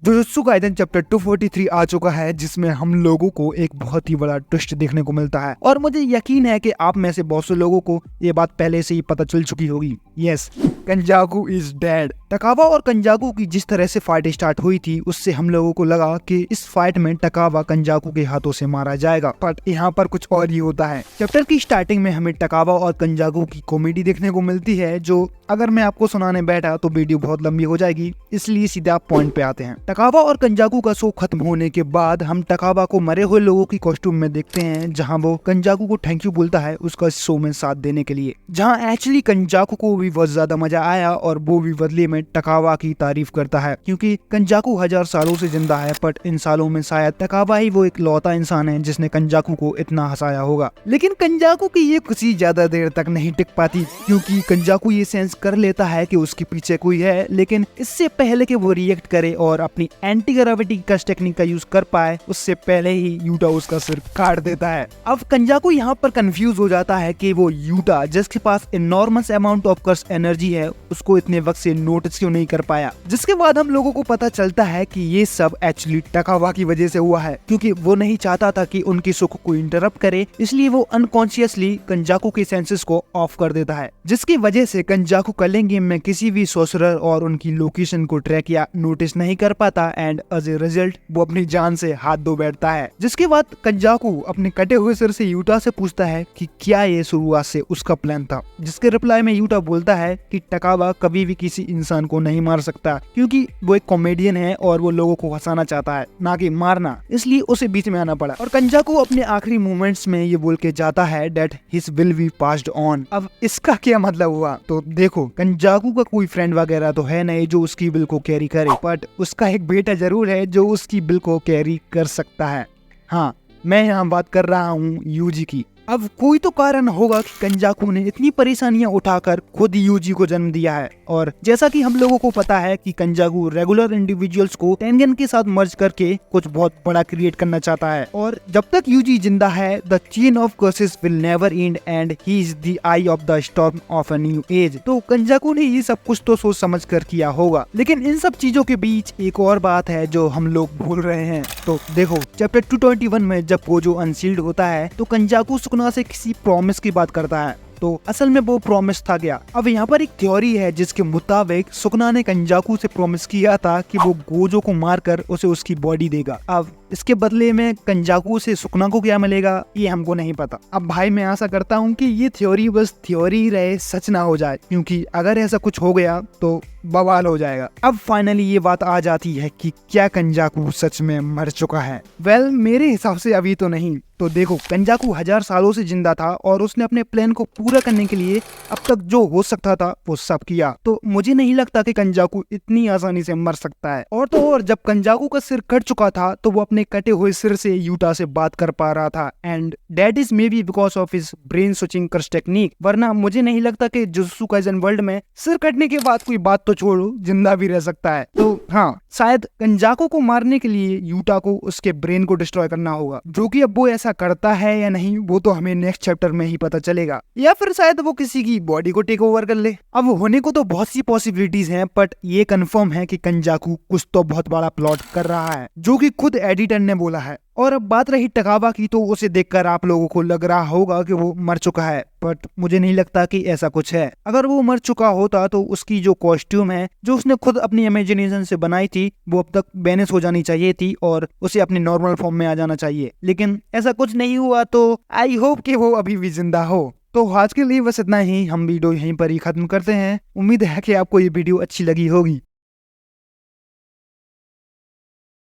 Jujutsu Kaisen chapter 243 आ चुका है, जिसमें हम लोगों को एक बहुत ही बड़ा ट्विस्ट देखने को मिलता है और मुझे यकीन है कि आप में से बहुत से लोगों को ये बात पहले से ही पता चल चुकी होगी। Yes, Kenjaku is dead. Takaba और कंजाकू की जिस तरह से फाइट स्टार्ट हुई थी, उससे हम लोगों को लगा कि इस फाइट में टकावा कंजाकू के हाथों से मारा जाएगा, बट यहाँ पर कुछ और ही होता है। चैप्टर की स्टार्टिंग में हमें टकावा और कंजाकू की कॉमेडी देखने को मिलती है, जो अगर मैं आपको सुनाने बैठा तो वीडियो बहुत लंबी हो जाएगी, इसलिए सीधा पॉइंट पे आते हैं। टकावा और कंजाकू का शो खत्म होने के बाद हम टकावा को मरे हुए लोगों की कॉस्ट्यूम में देखते हैं, जहां वो कंजाकू को थैंक यू बोलता है उसका शो में साथ देने के लिए, जहां एक्चुअली कंजाकू को भी बहुत ज्यादा मजा आया और वो भी बदले में टकावा की तारीफ करता है, क्योंकि कंजाकू 1000 सालों से जिंदा है, बट इन सालों में शायद टकावा ही वो एक लौता इंसान है जिसने कंजाकू को इतना हंसाया होगा। लेकिन कंजाकू की ये खुशी ज्यादा देर तक नहीं टिक पाती, क्योंकि कंजाकू ये सेंस कर लेता है कि उसके पीछे कोई है, लेकिन इससे पहले कि वो रिएक्ट करे और अपनी एंटी ग्रेविटी कस्ट टेक्निक का यूज कर पाए, उससे पहले ही यूटा उसका सिर काट देता है। अब कंजाकू यहाँ पर कंफ्यूज हो जाता है कि वो यूटा जिसके पास enormous amount of curse energy है, उसको इतने वक्त से नोटिस क्यों नहीं कर पाया। जिसके बाद हम लोगों को पता चलता है कि ये सब एक्चुअली टकावा की वजह से हुआ है, क्योंकि वो नहीं चाहता था कि उनकी सुख को इंटरप्ट करे, इसलिए वो अनकॉन्शियसली कंजाकू के सेंसेस को ऑफ कर देता है, जिसकी वजह से कंजाकू कलिंग गेम में किसी भी सोर्सरर और उनकी लोकेशन को ट्रैक या नोटिस नहीं कर पाता, एंड एज ए रिजल्ट वो अपनी जान से हाथ धो बैठता है। जिसके बाद कंजाकू अपने कटे हुए सिर से यूटा से पूछता है कि क्या ये शुरुआत से उसका प्लान था, जिसके रिप्लाई में यूटा बोलता है कि टकावा कभी भी किसी इंसान को नहीं मार सकता, क्योंकि वो एक कॉमेडियन है और वो लोगों को हंसाना चाहता है, ना कि मारना, इसलिए उसे बीच में आना पड़ा। और कंजाकू अपने आखिरी मोमेंट्स में ये बोल के जाता है that his will be passed on. अब इसका क्या मतलब हुआ? तो देखो, कंजाकू का कोई फ्रेंड वगैरह तो है नहीं जो उसकी विल को कैरी करे, बट उसका एक बेटा जरूर है जो उसकी विल को कैरी कर सकता है। हाँ, मैं यहाँ बात कर रहा हूँ यूजी की। अब कोई तो कारण होगा कि कंजाकू ने इतनी परेशानियां उठाकर खुद यूजी को जन्म दिया है, और जैसा कि हम लोगों को पता है कि कंजाकू रेगुलर इंडिविजुअल्स को टेंगन के साथ मर्ज करके कुछ बहुत बड़ा क्रिएट करना चाहता है, और जब तक यूजी जिंदा है the chain of curses will never and and he is the I of the storm of a new age. तो कंजाकू ने ये सब कुछ तो सोच समझ कर किया होगा, लेकिन इन सब चीजों के बीच एक और बात है जो हम लोग भूल रहे हैं। तो देखो, चैप्टर 221 में जब गोजो अनसील्ड होता है तो कंजाकू सुकुना से किसी प्रॉमिस की बात करता है, तो असल में वो प्रॉमिस था क्या? अब यहाँ पर एक थ्योरी है जिसके मुताबिक सुकुना ने कंजाकू से प्रॉमिस किया था कि वो गोजो को मारकर उसे उसकी बॉडी देगा। अब इसके बदले में कंजाकू से सुकुना को क्या मिलेगा, ये हमको नहीं पता। अब भाई मैं आशा करता हूँ कि ये थ्योरी बस थ्योरी रहे, सच ना हो जाए, क्योंकि अगर ऐसा कुछ हो गया तो बवाल हो जाएगा। अब फाइनली ये बात आ जाती है कि क्या कंजाकू सच में मर चुका है? वेल, मेरे हिसाब से अभी तो नहीं। तो देखो, कंजाकू 1000 सालों से जिंदा था और उसने अपने प्लान को पूरा करने के लिए अब तक जो हो सकता था वो सब किया, तो मुझे नहीं लगता कि कंजाकू इतनी आसानी से मर सकता है। और तो और, जब कंजाकू का सिर कट चुका था तो वो अपने कटे हुए सिर से यूटा से बात कर पा रहा था, and that is maybe because of his brain switching curse technique, वरना मुझे नहीं लगता कि जुजुत्सु काइसेन वर्ल्ड में सिर कटने के बाद कोई बात तो छोड़ो, जिंदा भी रह सकता है। तो हाँ, शायद कंजाकू को मारने के लिए यूटा को उसके ब्रेन को डिस्ट्रॉय करना होगा, जो कि अब वो ऐसा करता है या नहीं वो तो हमें नेक्स्ट चैप्टर में ही पता चलेगा, या फिर शायद वो किसी की बॉडी को टेक ओवर कर ले। अब होने को तो बहुत सी पॉसिबिलिटीज हैं, बट ये कंफर्म है कि कंजाकू कुछ तो बहुत बड़ा प्लॉट कर रहा है, जो कि खुद एडिटर ने बोला है। और अब बात रही टकावा की, तो उसे देखकर आप लोगों को लग रहा होगा कि वो मर चुका है, बट मुझे नहीं लगता कि ऐसा कुछ है। अगर वो मर चुका होता तो उसकी जो कॉस्ट्यूम है, जो उसने खुद अपनी इमेजिनेशन से बनाई थी, वो अब तक बैनिश हो जानी चाहिए थी और उसे अपने नॉर्मल फॉर्म में आ जाना चाहिए, लेकिन ऐसा कुछ नहीं हुआ, तो आई होप कि वो अभी भी जिंदा हो। तो आज के लिए बस इतना ही, हम वीडियो यहीं पर ही खत्म करते हैं। उम्मीद है कि आपको ये वीडियो अच्छी लगी होगी।